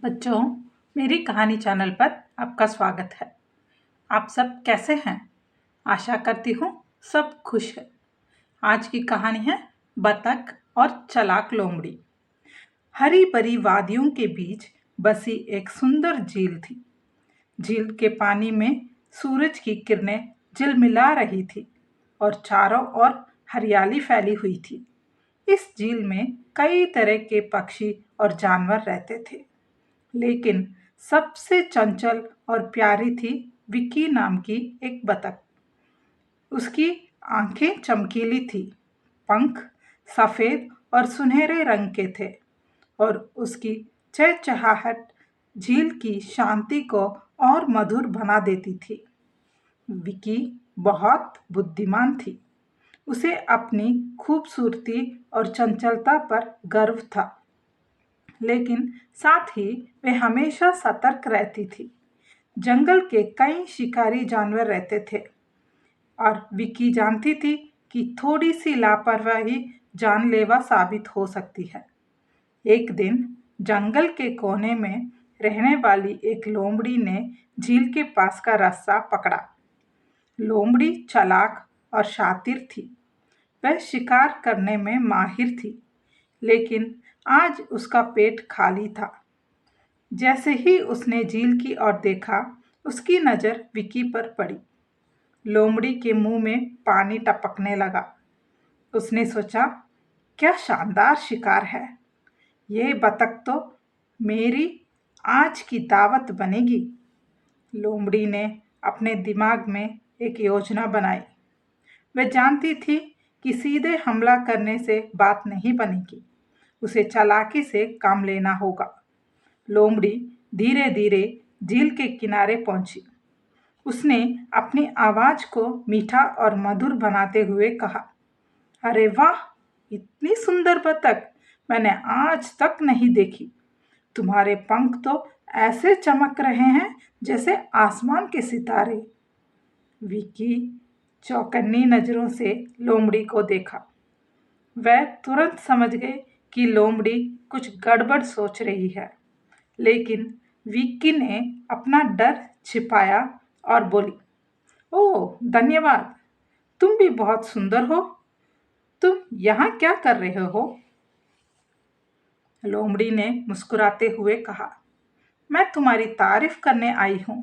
बच्चों, मेरी कहानी चैनल पर आपका स्वागत है। आप सब कैसे हैं? आशा करती हूँ सब खुश है। आज की कहानी है बतख और चालाक लोमड़ी। हरी भरी वादियों के बीच बसी एक सुंदर झील थी। झील के पानी में सूरज की किरणें झिलमिला रही थी और चारों ओर हरियाली फैली हुई थी। इस झील में कई तरह के पक्षी और जानवर रहते थे, लेकिन सबसे चंचल और प्यारी थी विक्की नाम की एक बतख। उसकी आंखें चमकीली थी, पंख सफेद और सुनहरे रंग के थे और उसकी चहचहाहट झील की शांति को और मधुर बना देती थी। विक्की बहुत बुद्धिमान थी। उसे अपनी खूबसूरती और चंचलता पर गर्व था, लेकिन साथ ही वे हमेशा सतर्क रहती थी। जंगल के कई शिकारी जानवर रहते थे और विक्की जानती थी कि थोड़ी सी लापरवाही जानलेवा साबित हो सकती है। एक दिन जंगल के कोने में रहने वाली एक लोमड़ी ने झील के पास का रास्ता पकड़ा। लोमड़ी चालाक और शातिर थी। वह शिकार करने में माहिर थी, लेकिन आज उसका पेट खाली था। जैसे ही उसने झील की ओर देखा, उसकी नज़र विक्की पर पड़ी। लोमड़ी के मुंह में पानी टपकने लगा। उसने सोचा, क्या शानदार शिकार है! ये बतख तो मेरी आज की दावत बनेगी। लोमड़ी ने अपने दिमाग में एक योजना बनाई। वह जानती थी कि सीधे हमला करने से बात नहीं बनेगी। उसे चालाकी से काम लेना होगा। लोमड़ी धीरे धीरे झील के किनारे पहुंची। उसने अपनी आवाज को मीठा और मधुर बनाते हुए कहा, अरे वाह, इतनी सुंदर बतख मैंने आज तक नहीं देखी। तुम्हारे पंख तो ऐसे चमक रहे हैं जैसे आसमान के सितारे। विक्की चौकन्नी नजरों से लोमड़ी को देखा। वह तुरंत समझ गए कि लोमड़ी कुछ गड़बड़ सोच रही है, लेकिन विक्की ने अपना डर छिपाया और बोली, ओह धन्यवाद, तुम भी बहुत सुंदर हो। तुम यहाँ क्या कर रहे हो? लोमड़ी ने मुस्कुराते हुए कहा, मैं तुम्हारी तारीफ करने आई हूँ।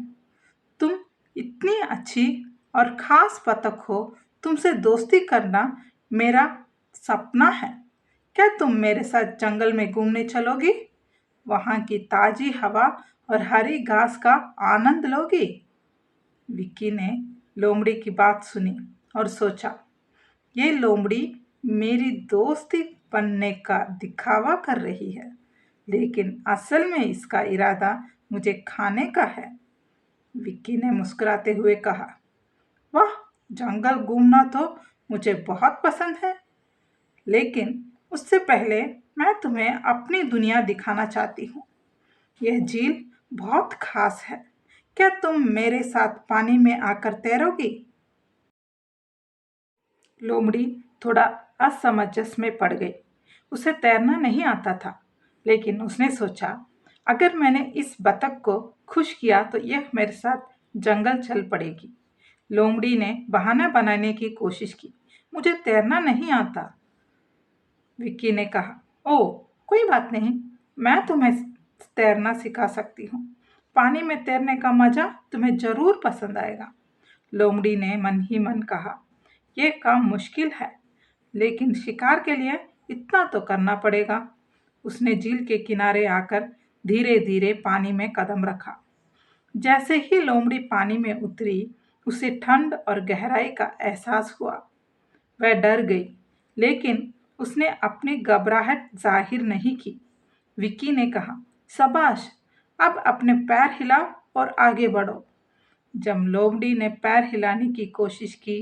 तुम इतनी अच्छी और खास बतख हो, तुमसे दोस्ती करना मेरा सपना है। क्या तुम मेरे साथ जंगल में घूमने चलोगी? वहाँ की ताजी हवा और हरी घास का आनंद लोगी? विक्की ने लोमड़ी की बात सुनी और सोचा, ये लोमड़ी मेरी दोस्ती बनने का दिखावा कर रही है, लेकिन असल में इसका इरादा मुझे खाने का है। विक्की ने मुस्कुराते हुए कहा, वाह, जंगल घूमना तो मुझे बहुत पसंद है, लेकिन उससे पहले मैं तुम्हें अपनी दुनिया दिखाना चाहती हूँ। यह झील बहुत खास है। क्या तुम मेरे साथ पानी में आकर तैरोगी? लोमड़ी थोड़ा असमंजस में पड़ गई। उसे तैरना नहीं आता था, लेकिन उसने सोचा, अगर मैंने इस बतख को खुश किया तो यह मेरे साथ जंगल चल पड़ेगी। लोमड़ी ने बहाना बनाने की कोशिश की, मुझे तैरना नहीं आता। विक्की ने कहा, ओह कोई बात नहीं, मैं तुम्हें तैरना सिखा सकती हूँ। पानी में तैरने का मजा तुम्हें जरूर पसंद आएगा। लोमड़ी ने मन ही मन कहा, यह काम मुश्किल है, लेकिन शिकार के लिए इतना तो करना पड़ेगा। उसने झील के किनारे आकर धीरे धीरे पानी में कदम रखा। जैसे ही लोमड़ी पानी में उतरी, उसे ठंड और गहराई का एहसास हुआ। वह डर गई, लेकिन उसने अपनी घबराहट जाहिर नहीं की। विक्की ने कहा, शाबाश, अब अपने पैर हिलाओ और आगे बढ़ो। जब लोमड़ी ने पैर हिलाने की कोशिश की,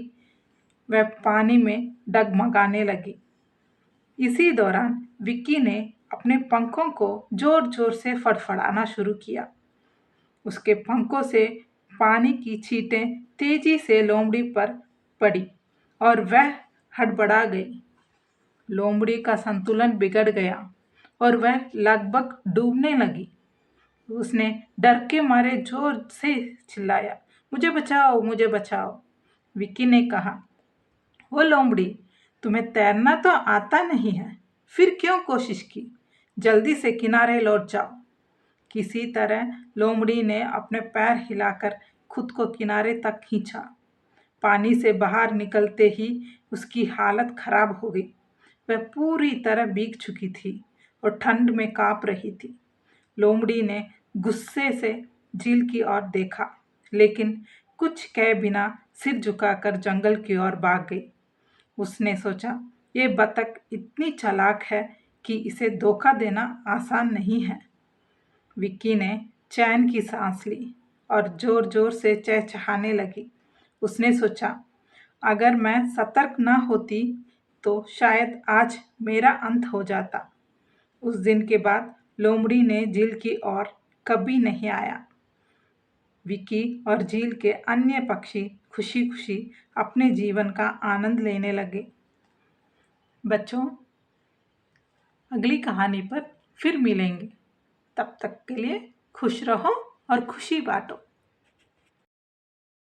वह पानी में डगमगाने लगी। इसी दौरान विक्की ने अपने पंखों को जोर जोर से फड़फड़ाना शुरू किया। उसके पंखों से पानी की छींटें तेजी से लोमड़ी पर पड़ी और वह हड़बड़ा गई। लोमड़ी का संतुलन बिगड़ गया और वह लगभग डूबने लगी। उसने डर के मारे जोर से चिल्लाया, मुझे बचाओ, मुझे बचाओ। विक्की ने कहा, वो लोमड़ी, तुम्हें तैरना तो आता नहीं है, फिर क्यों कोशिश की? जल्दी से किनारे लौट जाओ। किसी तरह लोमड़ी ने अपने पैर हिलाकर खुद को किनारे तक खींचा। पानी से बाहर निकलते ही उसकी हालत खराब हो गई। वह पूरी तरह भीग चुकी थी और ठंड में कांप रही थी। लोमड़ी ने गुस्से से झील की ओर देखा, लेकिन कुछ कहे बिना सिर झुकाकर जंगल की ओर भाग गई। उसने सोचा, ये बतख इतनी चालाक है कि इसे धोखा देना आसान नहीं है। विक्की ने चैन की सांस ली और जोर जोर से चहचहाने लगी। उसने सोचा, अगर मैं सतर्क न होती तो शायद आज मेरा अंत हो जाता। उस दिन के बाद लोमड़ी ने झील की ओर कभी नहीं आया। विक्की और झील के अन्य पक्षी खुशी खुशी अपने जीवन का आनंद लेने लगे। बच्चों, अगली कहानी पर फिर मिलेंगे। तब तक के लिए खुश रहो और खुशी बांटो।